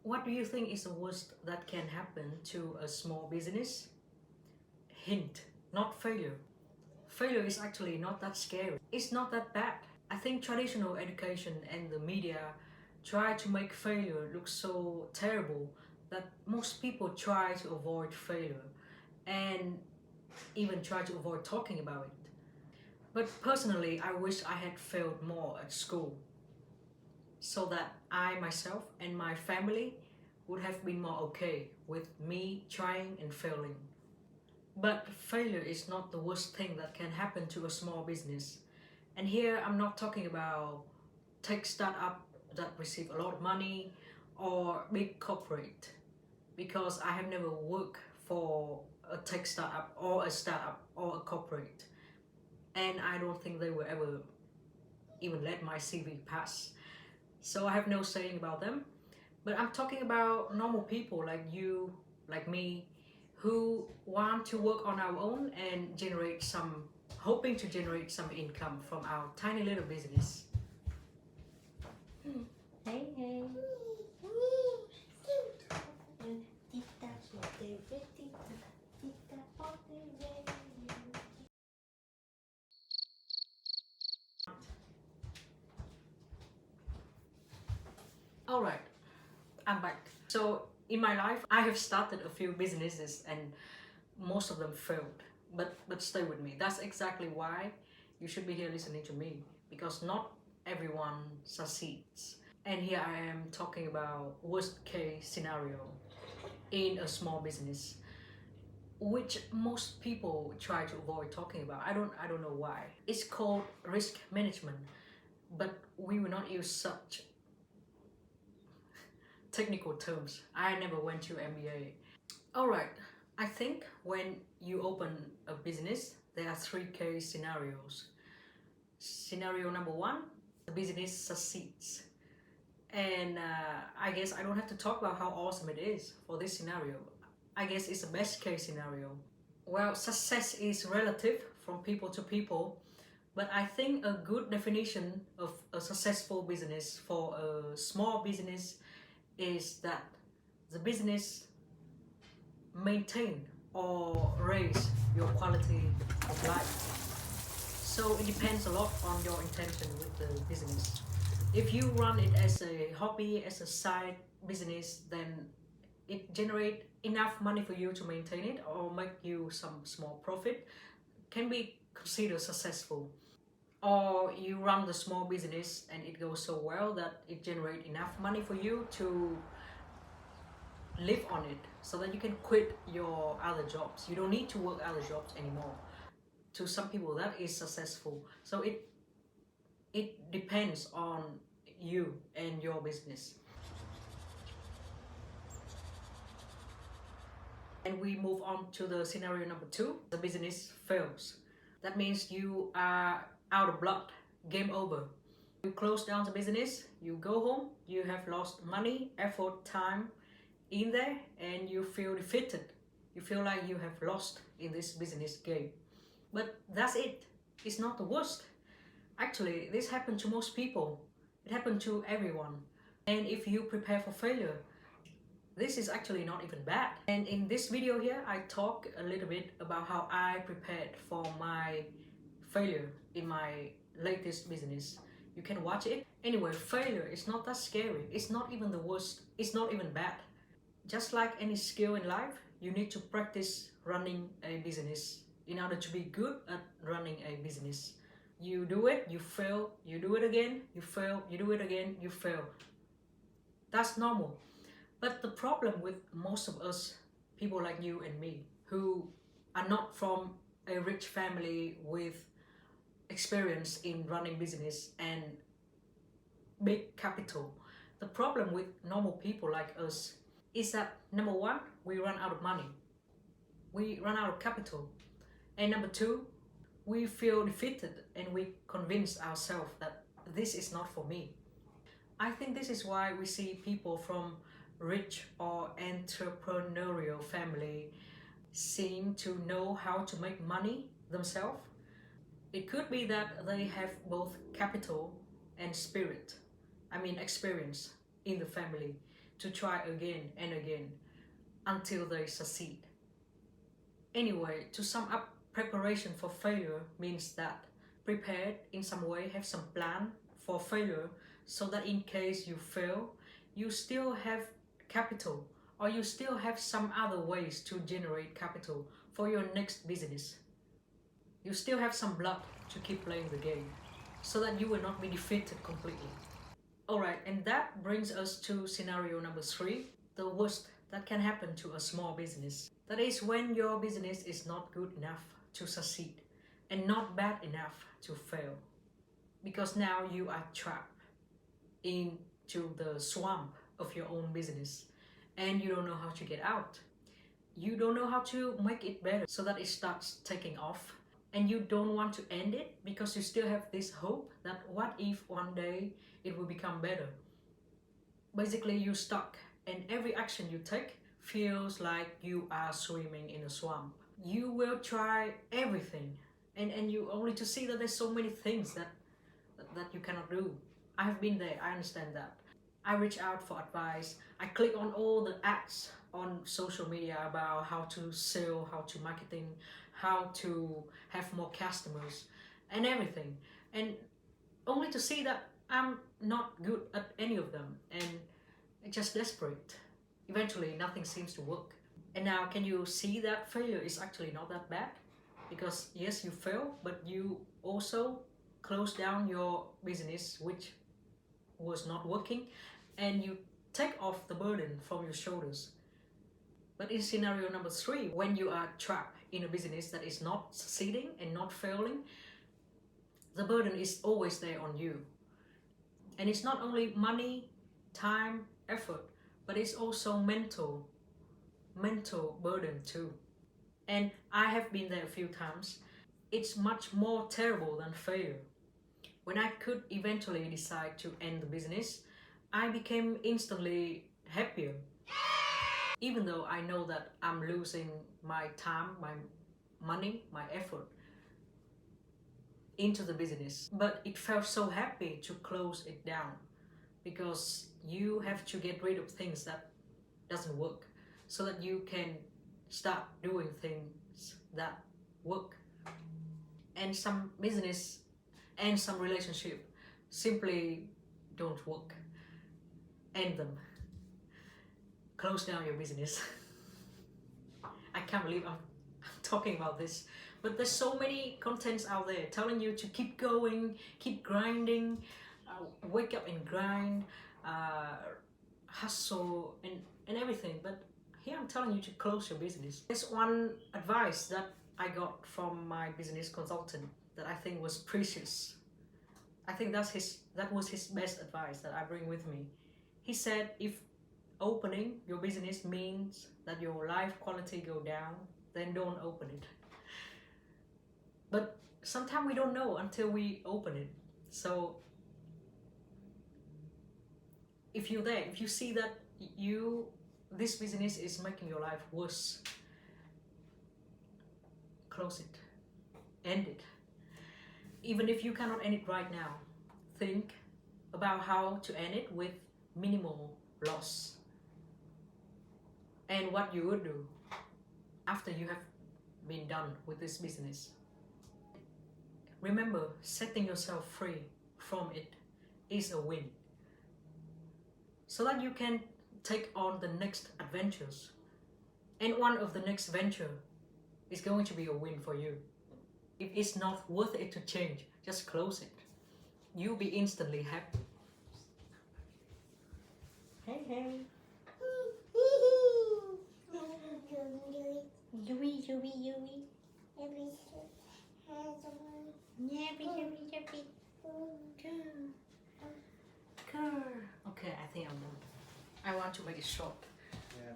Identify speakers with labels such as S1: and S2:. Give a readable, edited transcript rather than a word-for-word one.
S1: What do you think is the worst that can happen to a small business? Hint, not failure. Failure is actually not that scary. It's not that bad. I think traditional education and the media try to make failure look so terrible that most people try to avoid failure and even try to avoid talking about it. But personally, I wish I had failed more at school so that I myself and my family would have been more okay with me trying and failing. But failure is not the worst thing that can happen to a small business. And here I'm not talking about tech startup that receive a lot of money or big corporate, because I have never worked for a tech startup or a corporate, and I don't think they will ever even let my CV pass. So I have no saying about them. But I'm talking about normal people like you, like me, who want to work on our own and hoping to generate some income from our tiny little business.
S2: Hey, hey.
S1: Alright, I'm back. So in my life, I have started a few businesses and most of them failed. But stay with me. That's exactly why you should be here listening to me, because not everyone succeeds. And here I am talking about worst case scenario in a small business, which most people try to avoid talking about. I don't know why. It's called risk management, but we will not use such technical terms. I never went to MBA. Alright, I think when you open a business, there are 3 case scenarios. Scenario number 1, the business succeeds. And I guess I don't have to talk about how awesome it is for this scenario. I guess it's the best case scenario. Well, success is relative from people to people, but I think a good definition of a successful business for a small business is that the business maintain or raise your quality of life. So it depends a lot on your intention with the business. If you run it as a hobby, as a side business, then it generate enough money for you to maintain it or make you some small profit, can be considered successful. Or you run the small business and it goes so well that it generates enough money for you to live on it, so that you can quit your other jobs. You don't need to work other jobs anymore. To some people that is successful. So it depends on you and your business. And we move on to the scenario number 2. The business fails. That means you are out of luck, game over. You close down the business, you go home, you have lost money, effort, time in there, and you feel defeated. You feel like you have lost in this business game. But that's it. It's not the worst. Actually, this happened to most people. It happened to everyone. And if you prepare for failure, this is actually not even bad. And in this video here, I talk a little bit about how I prepared for my failure in my latest business. You can watch it. Anyway, failure is not that scary. It's not even the worst. It's not even bad. Just like any skill in life, you need to practice running a business in order to be good at running a business. You do it, you fail, you do it again, you fail, you do it again, you fail. That's normal. But the problem with most of us, people like you and me, who are not from a rich family with experience in running business and big capital, the problem with normal people like us is that number 1, we run out of money. We run out of capital. And number 2, we feel defeated and we convince ourselves that this is not for me. I think this is why we see people from rich or entrepreneurial family seem to know how to make money themselves. It could be that they have both capital and spirit, experience in the family. to try again and again until they succeed. Anyway, to sum up, preparation for failure means that prepared in some way, have some plan for failure, so that in case you fail, you still have capital, or you still have some other ways to generate capital for your next business. You still have some blood to keep playing the game, so that you will not be defeated completely. Alright, and that brings us to scenario number 3, the worst that can happen to a small business. That is when your business is not good enough to succeed and not bad enough to fail. Because now you are trapped into the swamp of your own business and you don't know how to get out. You don't know how to make it better so that it starts taking off. And you don't want to end it because you still have this hope that what if one day it will become better. Basically, you're stuck, and every action you take feels like you are swimming in a swamp. You will try everything, and you only to see that there's so many things that you cannot do. I have been there, I understand that. I reach out for advice. I click on all the ads on social media about how to sell, how to marketing, how to have more customers and everything. And only to see that I'm not good at any of them and just desperate. Eventually nothing seems to work. And now can you see that failure is actually not that bad? Because yes, you fail, but you also close down your business which was not working, and you take off the burden from your shoulders. But in scenario number 3, when you are trapped in a business that is not succeeding and not failing, the burden is always there on you. And it's not only money, time, effort, but it's also mental burden too. And I have been there a few times. It's much more terrible than failure. When I could eventually decide to end the business, I became instantly happier. Even though I know that I'm losing my time, my money, my effort into the business. But it felt so happy to close it down, because you have to get rid of things that doesn't work so that you can start doing things that work. And some business and some relationship simply don't work. End them. Close down your business. I can't believe I'm talking about this, but there's so many contents out there telling you to keep going, keep grinding, wake up and grind, hustle and everything. But here I'm telling you to close your business. There's one advice that I got from my business consultant that I think was precious. I think that was his best advice that I bring with me. He said, if opening your business means that your life quality go down, then don't open it. But sometimes we don't know until we open it. So if you're there, if you see that this business is making your life worse, close it, end it. Even if you cannot end it right now, think about how to end it with minimal loss. And what you would do after you have been done with this business. Remember, setting yourself free from it is a win, so that you can take on the next adventures. And one of the next venture is going to be a win for you. If it's not worth it to change, just close it. You'll be instantly happy. Hey, hey. Yui, yui, yui. Okay, I think I'm done. I want to make it short.
S2: Yeah.